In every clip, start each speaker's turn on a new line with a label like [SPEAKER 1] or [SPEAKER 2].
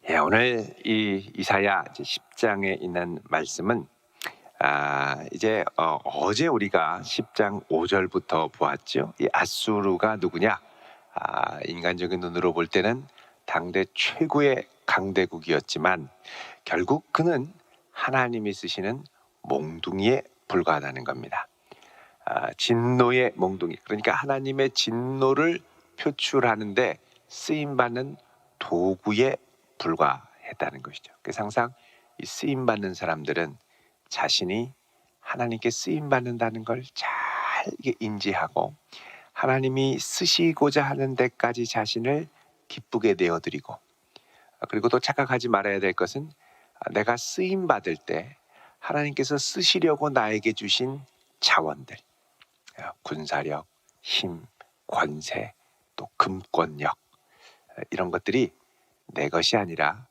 [SPEAKER 1] 오늘 이 이사야 이제 10장에 있는 말씀은 이제 어제 우리가 10장 5절부터 보았죠. 이 아수르가 누구냐? 인간적인 눈으로 볼 때는 당대 최고의 강대국이었지만 결국 그는 하나님이 쓰시는 몽둥이에 불과하다는 겁니다. 진노의 몽둥이, 그러니까 하나님의 진노를 표출하는데 쓰임받는 도구에 불과했다는 것이죠. 그래서 항상 이 쓰임받는 사람들은 자신이 하나님께 쓰임받는다는 걸 잘 인지하고 하나님이 쓰시고자 하는 데까지 자신을 기쁘게 내어드리고, 그리고 또 착각하지 말아야 될 것은 내가 쓰임받을 때 하나님께서 쓰시려고 나에게 주신 자원들, 군사력, 힘, 권세, 또 금권력, 이런 것들이 내 것이 아니라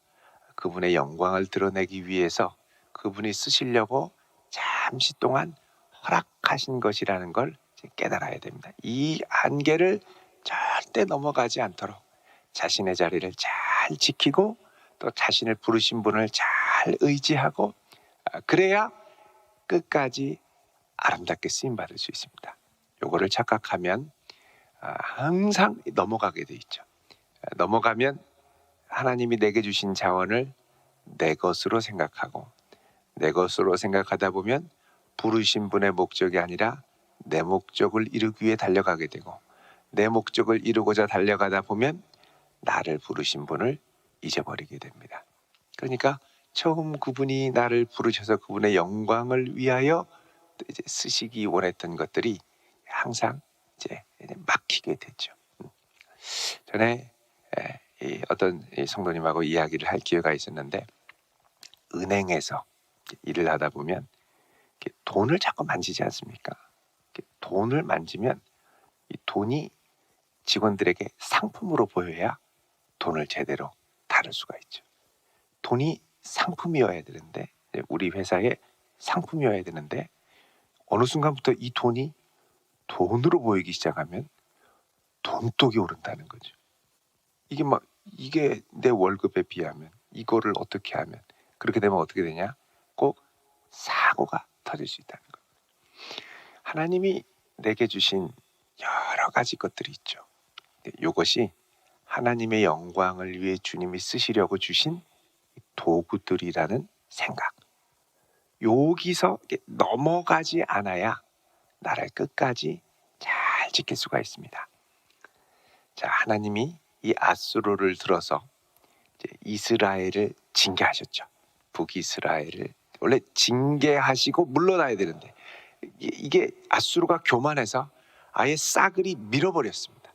[SPEAKER 1] 그분의 영광을 드러내기 위해서 그분이 쓰시려고 잠시 동안 허락하신 것이라는 걸 깨달아야 됩니다. 이 한계를 절대 넘어가지 않도록 자신의 자리를 잘 지키고 또 자신을 부르신 분을 잘 의지하고, 그래야 끝까지 아름답게 쓰임받을 수 있습니다. 요거를 착각하면 항상 넘어가게 돼 있죠. 넘어가면 하나님이 내게 주신 자원을 내 것으로 생각하고, 내 것으로 생각하다 보면 부르신 분의 목적이 아니라 내 목적을 이루기 위해 달려가게 되고, 내 목적을 이루고자 달려가다 보면 나를 부르신 분을 잊어버리게 됩니다. 그러니까 처음 그분이 나를 부르셔서 그분의 영광을 위하여 이제 쓰시기 원했던 것들이 항상 이제 막히게 됐죠. 전에 어떤 성도님하고 이야기를 할 기회가 있었는데, 은행에서 일을 하다 보면 돈을 자꾸 만지지 않습니까? 돈을 만지면 이 돈이 직원들에게 상품으로 보여야 돈을 제대로 다룰 수가 있죠. 돈이 상품이어야 되는데, 우리 회사의 상품이어야 되는데 어느 순간부터 이 돈이 돈으로 보이기 시작하면 돈독이 오른다는 거죠. 이게 내 월급에 비하면 이거를 어떻게 하면, 그렇게 되면 어떻게 되냐? 꼭 사고가 터질 수 있다는 거예요. 하나님이 내게 주신 여러 가지 것들이 있죠. 이것이 하나님의 영광을 위해 주님이 쓰시려고 주신 도구들이라는 생각, 여기서 넘어가지 않아야 나를 끝까지 잘 지킬 수가 있습니다. 자, 하나님이 이 아수르를 들어서 이제 이스라엘을 징계하셨죠. 북이스라엘을 원래 징계하시고 물러나야 되는데, 이게 아수르가 교만해서 아예 싸그리 밀어버렸습니다.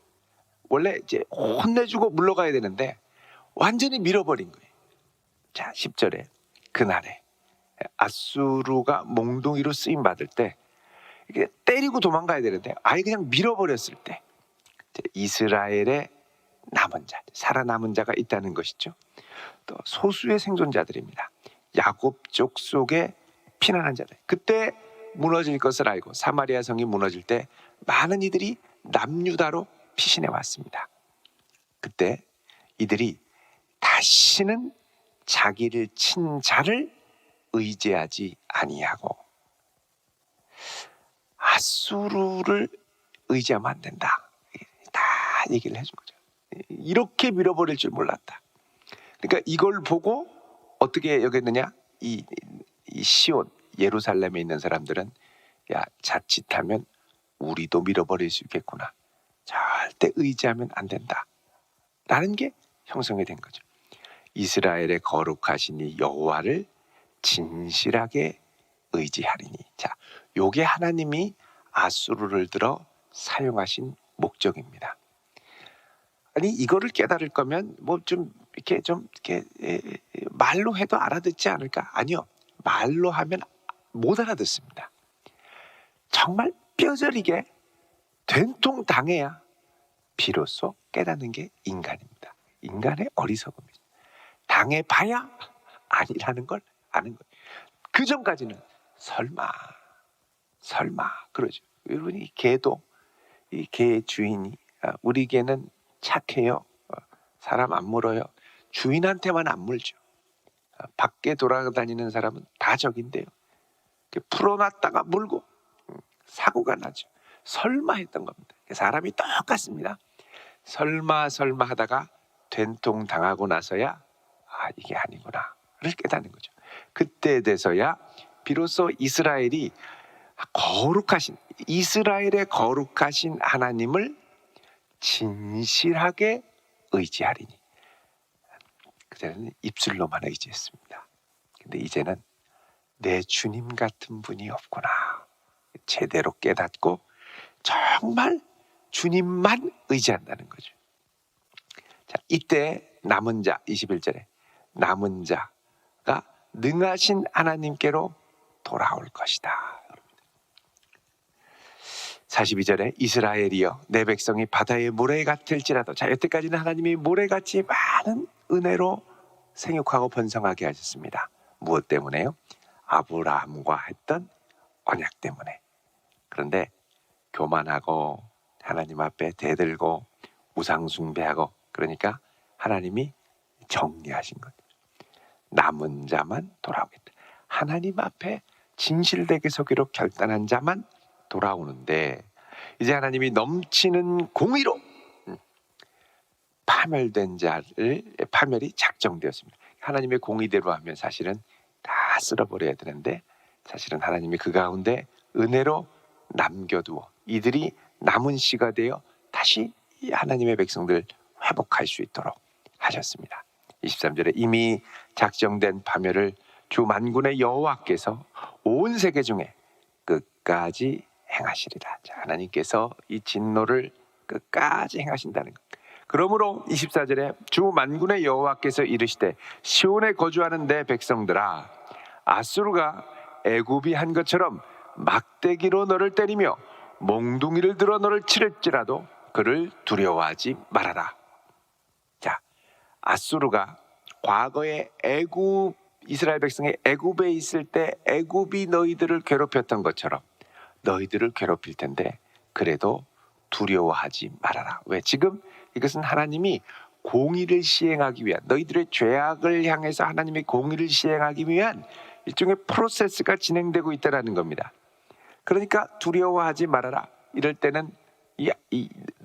[SPEAKER 1] 원래 이제 혼내주고 물러가야 되는데 완전히 밀어버린 거예요. 자, 10절에 그날에 아수르가 몽둥이로 쓰임 받을 때, 이게 때리고 도망가야 되는데 아예 그냥 밀어버렸을 때 이스라엘의 남은 자, 살아남은 자가 있다는 것이죠. 또 소수의 생존자들입니다. 야곱 족속에 피난한 자들, 그때 무너질 것을 알고 사마리아 성이 무너질 때 많은 이들이 남유다로 피신해 왔습니다. 그때 이들이 다시는 자기를 친 자를 의지하지 아니하고, 아수르를 의지하면 안 된다, 다 얘기를 해준 거죠. 이렇게 밀어버릴 줄 몰랐다. 그러니까 이걸 보고 어떻게 여겼느냐? 이 시온, 예루살렘에 있는 사람들은, 야, 자칫하면 우리도 밀어버릴 수 있겠구나, 절대 의지하면 안 된다 라는 게 형성이 된 거죠. 이스라엘의 거룩하신 이 여호와를 진실하게 의지하리니. 자, 요게 하나님이 아수르를 들어 사용하신 목적입니다. 아니, 이거를 깨달을 거면 뭐 좀 이렇게 말로 해도 알아듣지 않을까? 아니요, 말로 하면 못 알아듣습니다. 정말 뼈저리게 된통 당해야 비로소 깨닫는 게 인간입니다. 인간의 어리석음이죠. 당해봐야 아니라는 걸 아는 거예요. 그 전까지는 설마 그러죠. 여러분이 개도, 이 개의 주인이 우리 개는 착해요, 사람 안 물어요, 주인한테만 안 물죠. 밖에 돌아다니는 사람은 다 적인데요. 풀어놨다가 물고 사고가 나죠. 설마 했던 겁니다. 사람이 똑같습니다. 설마 하다가 된통 당하고 나서야 이게 아니구나를 깨닫는 거죠. 그때 돼서야 비로소 이스라엘의 거룩하신 하나님을 진실하게 의지하리니. 그전에는 입술로만 의지했습니다. 근데 이제는 내 주님 같은 분이 없구나. 제대로 깨닫고 정말 주님만 의지한다는 거죠. 자, 이때 남은 자, 21절에 남은 자가 능하신 하나님께로 돌아올 것이다. 42절에 이스라엘이여 내 백성이 바다의 모래 같을지라도. 자, 여태까지는 하나님이 모래같이 많은 은혜로 생육하고 번성하게 하셨습니다. 무엇 때문에요? 아브라함과 했던 언약 때문에. 그런데 교만하고 하나님 앞에 대들고 우상 숭배하고, 그러니까 하나님이 정리하신 거죠. 남은 자만 돌아오겠다. 하나님 앞에 진실되게 서기로 결단한 자만 돌아오는데, 이제 하나님이 넘치는 공의로 파멸이 작정되었습니다. 하나님의 공의대로 하면 사실은 다 쓸어버려야 되는데, 사실은 하나님이 그 가운데 은혜로 남겨두어 이들이 남은 씨가 되어 다시 하나님의 백성들 회복할 수 있도록 하셨습니다. 23절에 이미 작정된 파멸을 주 만군의 여호와께서 온 세계 중에 끝까지 행하시리라. 자, 하나님께서 이 진노를 끝까지 행하신다는 것. 그러므로 24절에 주 만군의 여호와께서 이르시되 시온에 거주하는 내 백성들아, 아수르가 애굽이 한 것처럼 막대기로 너를 때리며 몽둥이를 들어 너를 치를지라도 그를 두려워하지 말아라. 자, 아수르가 과거에 이스라엘 백성이 애굽에 있을 때 애굽이 너희들을 괴롭혔던 것처럼 너희들을 괴롭힐 텐데 그래도 두려워하지 말아라. 왜? 지금 이것은 하나님이 공의를 시행하기 위한, 너희들의 죄악을 향해서 하나님의 공의를 시행하기 위한 일종의 프로세스가 진행되고 있다는 겁니다. 그러니까 두려워하지 말아라. 이럴 때는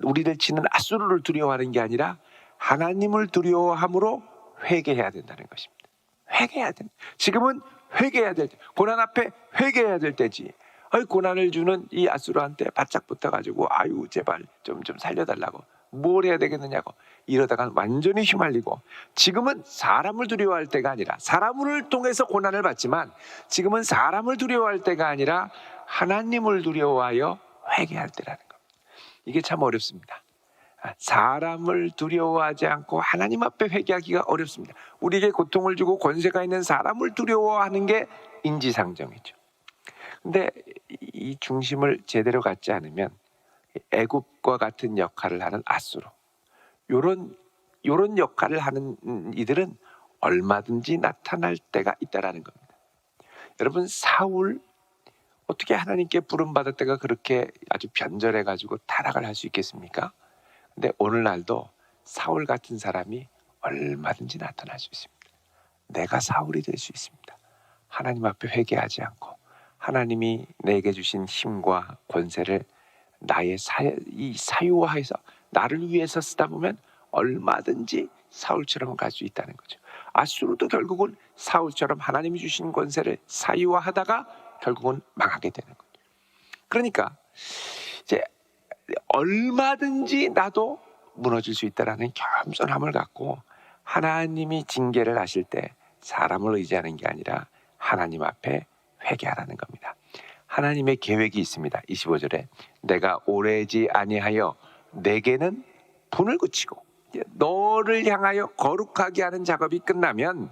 [SPEAKER 1] 우리를 치는 아수르를 두려워하는 게 아니라 하나님을 두려워함으로 회개해야 된다는 것입니다. 회개해야 된다. 지금은 회개해야 될 때, 고난 앞에 회개해야 될 때지. 고난을 주는 이 아수르한테 바짝 붙어가지고 제발 좀 살려달라고, 뭘 해야 되겠느냐고 이러다가 완전히 휘말리고, 지금은 사람을 두려워할 때가 아니라, 사람을 통해서 고난을 받지만 지금은 사람을 두려워할 때가 아니라 하나님을 두려워하여 회개할 때라는 겁니다. 이게 참 어렵습니다. 사람을 두려워하지 않고 하나님 앞에 회개하기가 어렵습니다. 우리에게 고통을 주고 권세가 있는 사람을 두려워하는 게 인지상정이죠. 근데 이 중심을 제대로 갖지 않으면 애굽과 같은 역할을 하는 아수르, 요런 역할을 하는 이들은 얼마든지 나타날 때가 있다라는 겁니다. 여러분, 사울 어떻게 하나님께 부름받을 때가 그렇게 아주 변절해가지고 타락을 할 수 있겠습니까? 근데 오늘날도 사울 같은 사람이 얼마든지 나타날 수 있습니다. 내가 사울이 될 수 있습니다. 하나님 앞에 회개하지 않고 하나님이 내게 주신 힘과 권세를 나의 사유화해서 나를 위해서 쓰다 보면 얼마든지 사울처럼 갈 수 있다는 거죠. 아수르도 결국은 사울처럼 하나님이 주신 권세를 사유화하다가 결국은 망하게 되는 거죠. 그러니까 이제 얼마든지 나도 무너질 수 있다라는 겸손함을 갖고 하나님이 징계를 하실 때 사람을 의지하는 게 아니라 하나님 앞에 회개하라는 겁니다. 하나님의 계획이 있습니다. 25절에 내가 오래지 아니하여 내게는 분을 그치고, 너를 향하여 거룩하게 하는 작업이 끝나면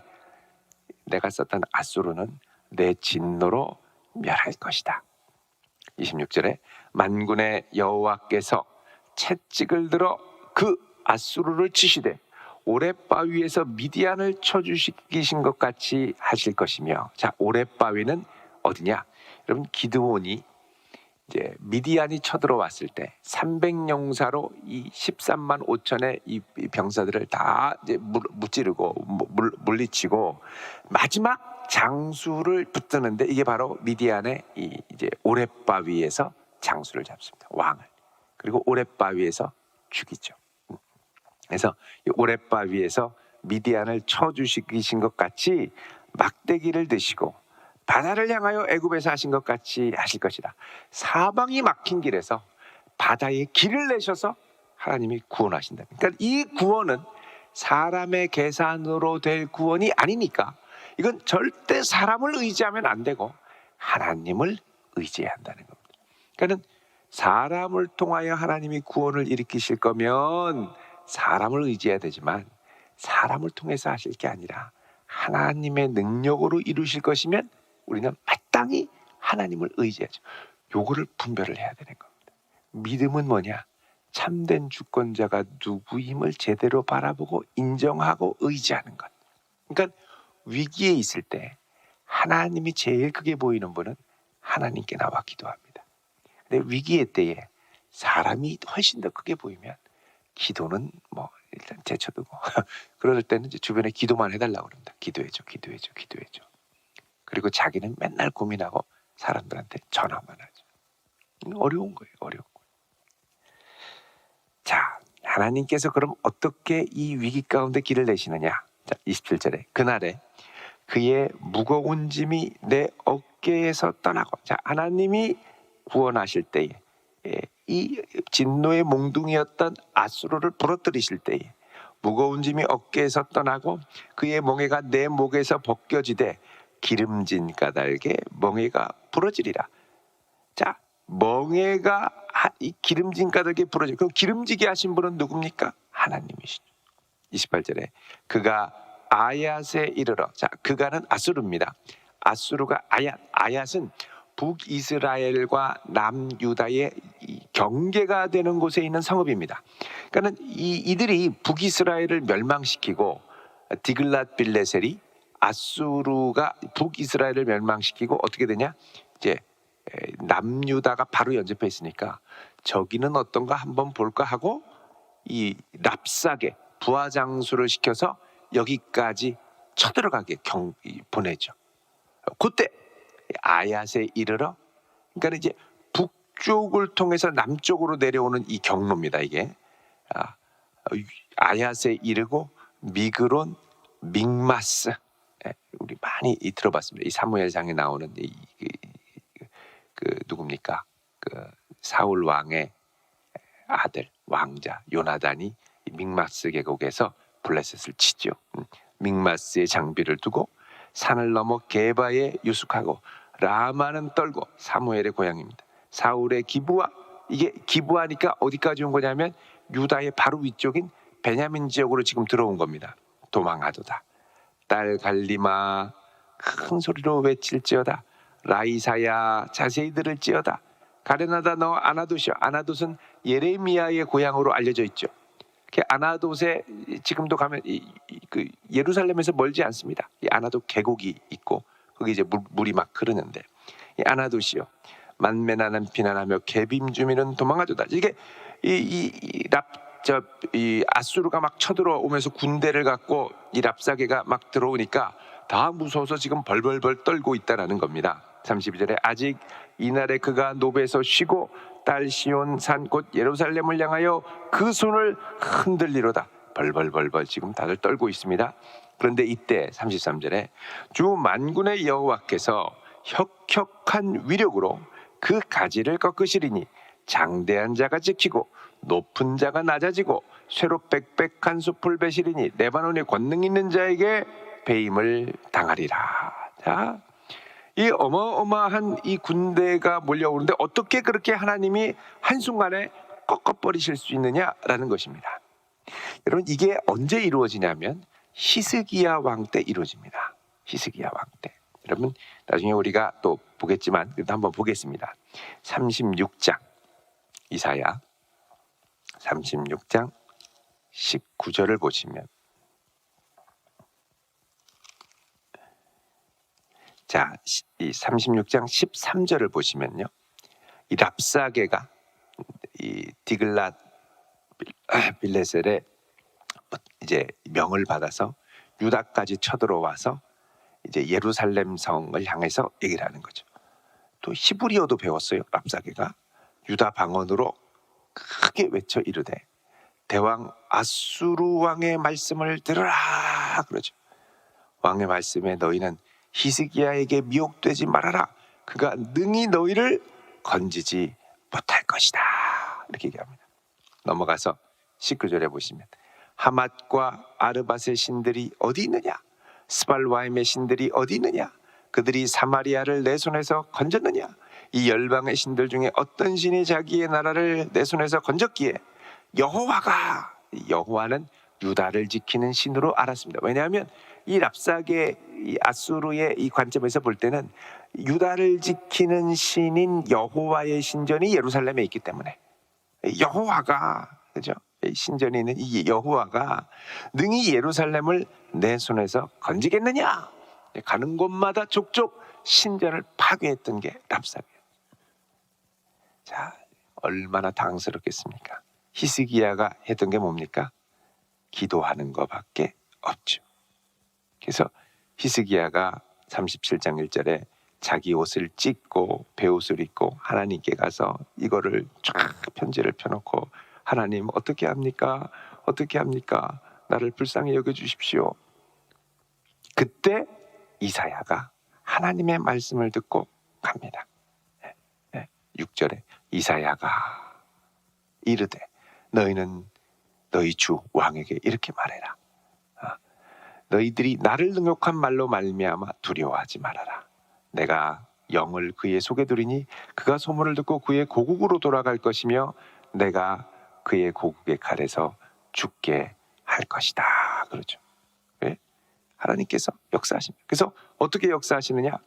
[SPEAKER 1] 내가 썼던 아수르는 내 진노로 멸할 것이다. 26절에 만군의 여호와께서 채찍을 들어 그 아수르를 치시되 오랫바위에서 미디안을 쳐주시기신 것 같이 하실 것이며. 자, 오랫바위는 어디냐? 여러분, 기드온이 이제 미디안이 쳐들어왔을 때 300용사로 이 13만 5천의 이 병사들을 다 이제 무찌르고 물리치고 마지막 장수를 붙드는데 이게 바로 미디안의 이제 오랫바위에서 장수를 잡습니다. 왕을. 그리고 오랫바위에서 죽이죠. 그래서 이 오랫바위에서 미디안을 쳐 죽이신 것 같이 막대기를 드시고 바다를 향하여 애굽에서 하신 것 같이 하실 것이다. 사방이 막힌 길에서 바다에 길을 내셔서 하나님이 구원하신다. 그러니까 이 구원은 사람의 계산으로 될 구원이 아니니까 이건 절대 사람을 의지하면 안 되고 하나님을 의지해야 한다는 겁니다. 그러니까 사람을 통하여 하나님이 구원을 일으키실 거면 사람을 의지해야 되지만 사람을 통해서 하실 게 아니라 하나님의 능력으로 이루실 것이면 우리는 마땅히 하나님을 의지하죠. 요거를 분별을 해야 되는 겁니다. 믿음은 뭐냐? 참된 주권자가 누구임을 제대로 바라보고 인정하고 의지하는 것. 그러니까 위기에 있을 때 하나님이 제일 크게 보이는 분은 하나님께 나와 기도합니다. 근데 위기의 때에 사람이 훨씬 더 크게 보이면 기도는 뭐 일단 제쳐두고 그럴 때는 이제 주변에 기도만 해달라고 그럽니다. 기도해줘. 그리고 자기는 맨날 고민하고 사람들한테 전화만 하죠. 어려운 거예요. 자, 하나님께서 그럼 어떻게 이 위기 가운데 길을 내시느냐? 자, 27절에 그날에 그의 무거운 짐이 내 어깨에서 떠나고, 자, 하나님이 구원하실 때에 이 진노의 몽둥이였던 아수르를 부러뜨리실 때에 무거운 짐이 어깨에서 떠나고 그의 멍에가 내 목에서 벗겨지되 기름진 까닭에 멍에가 부러지리라. 자, 멍에가 이 기름진 까닭에 부러져. 그럼 기름지게 하신 분은 누굽니까? 하나님이시죠. 28절에 그가 아얏에 이르러, 자, 그가는 아수르입니다. 아수르가 아얏은 북이스라엘과 남유다의 경계가 되는 곳에 있는 성읍입니다. 그러니까 이들이 북이스라엘을 멸망시키고 디글랏 빌레셀이 아수르가 북이스라엘을 멸망시키고 어떻게 되냐? 이제 남유다가 바로 연접해 있으니까 저기는 어떤가 한번 볼까 하고 이 랍사게 부하장수를 시켜서 여기까지 쳐들어가게 보내죠. 그때 아얏에 이르러, 그러니까 이제 북쪽을 통해서 남쪽으로 내려오는 이 경로입니다. 이게 아얏에 이르고 미그론, 믹마스, 우리 많이 들어봤습니다. 이 사무엘상에 나오는 그 누굽니까? 그 사울 왕의 아들 왕자 요나단이 믹마스 계곡에서 블레셋을 치죠. 믹마스에 장비를 두고 산을 넘어 게바에 유숙하고 라마는 떨고, 사무엘의 고향입니다. 사울의 기브아, 이게 기브아니까 어디까지 온 거냐면 유다의 바로 위쪽인 베냐민 지역으로 지금 들어온 겁니다. 도망하도다. 딸 갈리마 큰 소리로 외칠지어다. 라이사야 자세히 들을지어다. 가레나다 너 아나돗이여. 아나돗은 예레미야의 고향으로 알려져 있죠. 아나돗에 지금도 가면 그 예루살렘에서 멀지 않습니다. 이 아나돗 계곡이 있고 거기 이제 물이 막 흐르는데, 이 아나돗이요 만면하는 비난하며 개빔 주민은 도망하도다. 이게 이 아수르가 막 쳐들어오면서 군대를 갖고 이 랍사게가 막 들어오니까 다 무서워서 지금 벌벌벌 떨고 있다라는 겁니다. 32절에 아직 이날에 그가 노베에서 쉬고 딸 시온 산 곧 예루살렘을 향하여 그 손을 흔들리로다. 벌벌벌벌 지금 다들 떨고 있습니다. 그런데 이때 33절에 주 만군의 여호와께서 혁혁한 위력으로 그 가지를 꺾으시리니 장대한 자가 지키고 높은 자가 낮아지고 쇠로 빽빽한 숲을 베시리니 레바논의 권능 있는 자에게 배임을 당하리라. 자, 이 어마어마한 이 군대가 몰려오는데 어떻게 그렇게 하나님이 한순간에 꺾어버리실 수 있느냐라는 것입니다. 여러분, 이게 언제 이루어지냐면 히스기야 왕 때 이루어집니다. 히스기야 왕 때. 여러분, 나중에 우리가 또 보겠지만 그래도 한번 보겠습니다. 36장 이사야 36장 19절을 보시면, 자, 이 36장 13절을 보시면요, 이 랍사게가 이 디글랏 빌레셀의 이제 명을 받아서 유다까지 쳐들어와서 이제 예루살렘 성을 향해서 얘기를 하는 거죠. 또 히브리어도 배웠어요. 랍사게가 유다 방언으로 크게 외쳐 이르되 대왕 아수르 왕의 말씀을 들으라 그러죠. 왕의 말씀에 너희는 히스기야에게 미혹되지 말아라. 그가 능히 너희를 건지지 못할 것이다. 이렇게 얘기합니다. 넘어가서 19절에 보시면 하맛과 아르밧의 신들이 어디 있느냐? 스발와임의 신들이 어디 있느냐? 그들이 사마리아를 내 손에서 건졌느냐? 이 열방의 신들 중에 어떤 신이 자기의 나라를 내 손에서 건졌기에 여호와가, 여호와는 유다를 지키는 신으로 알았습니다. 왜냐하면 이 랍사게 이 아수르의 이 관점에서 볼 때는 유다를 지키는 신인 여호와의 신전이 예루살렘에 있기 때문에 여호와가, 그죠? 신전에 있는 이 여호와가 능히 예루살렘을 내 손에서 건지겠느냐? 가는 곳마다 족족 신전을 파괴했던 게 랍사게. 자, 얼마나 당황스럽겠습니까? 히스기야가 했던 게 뭡니까? 기도하는 것밖에 없죠. 그래서 히스기야가 37장 1절에 자기 옷을 찢고 베옷을 입고 하나님께 가서 이거를 쫙 편지를 펴놓고 하나님 어떻게 합니까? 어떻게 합니까? 나를 불쌍히 여겨주십시오. 그때 이사야가 하나님의 말씀을 듣고 갑니다. 6절에 이사야가 이르되 너희는 너희 주 왕에게 이렇게 말해라. 너희들이 나를 능욕한 말로 말미암아 두려워하지 말아라. 내가 영을 그의 속에 두리니 그가 소문을 듣고 그의 고국으로 돌아갈 것이며 내가 그의 고국의 칼에서 죽게 할 것이다. 그렇죠. 왜? 하나님께서 역사하십니다. 그래서 어떻게 역사하시느냐?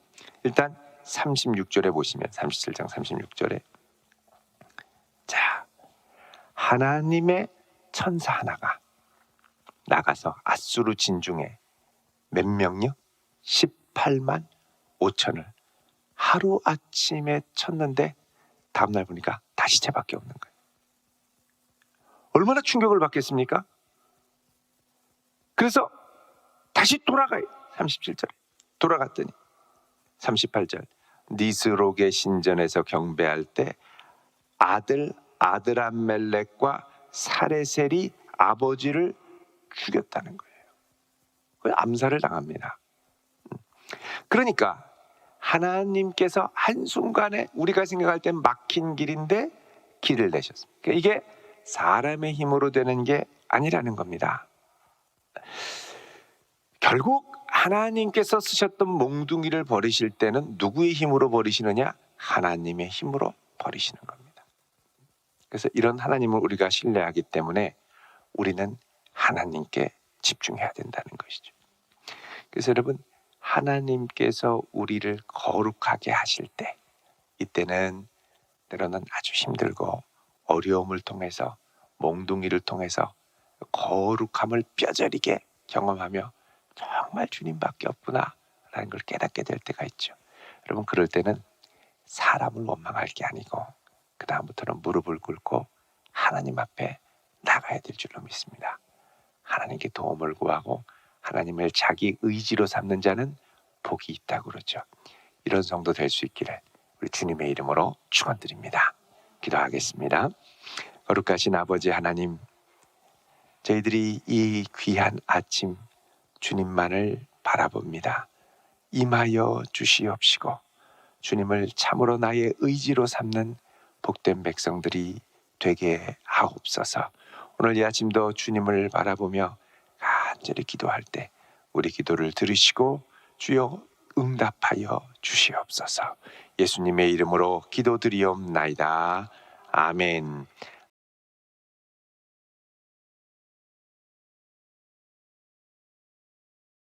[SPEAKER 1] 일단 36절에 보시면 37장 36절에 자, 하나님의 천사 하나가 나가서 아수르 진중에 몇 명요? 18만 5천을 하루아침에 쳤는데 다음날 보니까 다시 채밖에 없는 거예요. 얼마나 충격을 받겠습니까? 그래서 다시 돌아가요. 37절에 돌아갔더니 38절 니스록의 신전에서 경배할 때 아들 아드람멜렉과 사레셀이 아버지를 죽였다는 거예요. 암살을 당합니다. 그러니까 하나님께서 한순간에 우리가 생각할 땐 막힌 길인데 길을 내셨습니다. 그러니까 이게 사람의 힘으로 되는 게 아니라는 겁니다. 결국 하나님께서 쓰셨던 몽둥이를 버리실 때는 누구의 힘으로 버리시느냐? 하나님의 힘으로 버리시는 겁니다. 그래서 이런 하나님을 우리가 신뢰하기 때문에 우리는 하나님께 집중해야 된다는 것이죠. 그래서 여러분, 하나님께서 우리를 거룩하게 하실 때 이때는 때로는 아주 힘들고 어려움을 통해서 몽둥이를 통해서 거룩함을 뼈저리게 경험하며 정말 주님밖에 없구나라는 걸 깨닫게 될 때가 있죠. 여러분, 그럴 때는 사람을 원망할 게 아니고 그 다음부터는 무릎을 꿇고 하나님 앞에 나가야 될 줄로 믿습니다. 하나님께 도움을 구하고 하나님을 자기 의지로 삼는 자는 복이 있다고 그러죠. 이런 성도 될 수 있기를 우리 주님의 이름으로 축원드립니다. 기도하겠습니다. 거룩하신 아버지 하나님, 저희들이 이 귀한 아침 주님만을 바라봅니다. 임하여 주시옵시고 주님을 참으로 나의 의지로 삼는 복된 백성들이 되게 하옵소서. 오늘 이 아침도 주님을 바라보며 간절히 기도할 때 우리 기도를 들으시고 주여 응답하여 주시옵소서. 예수님의 이름으로 기도드리옵나이다. 아멘.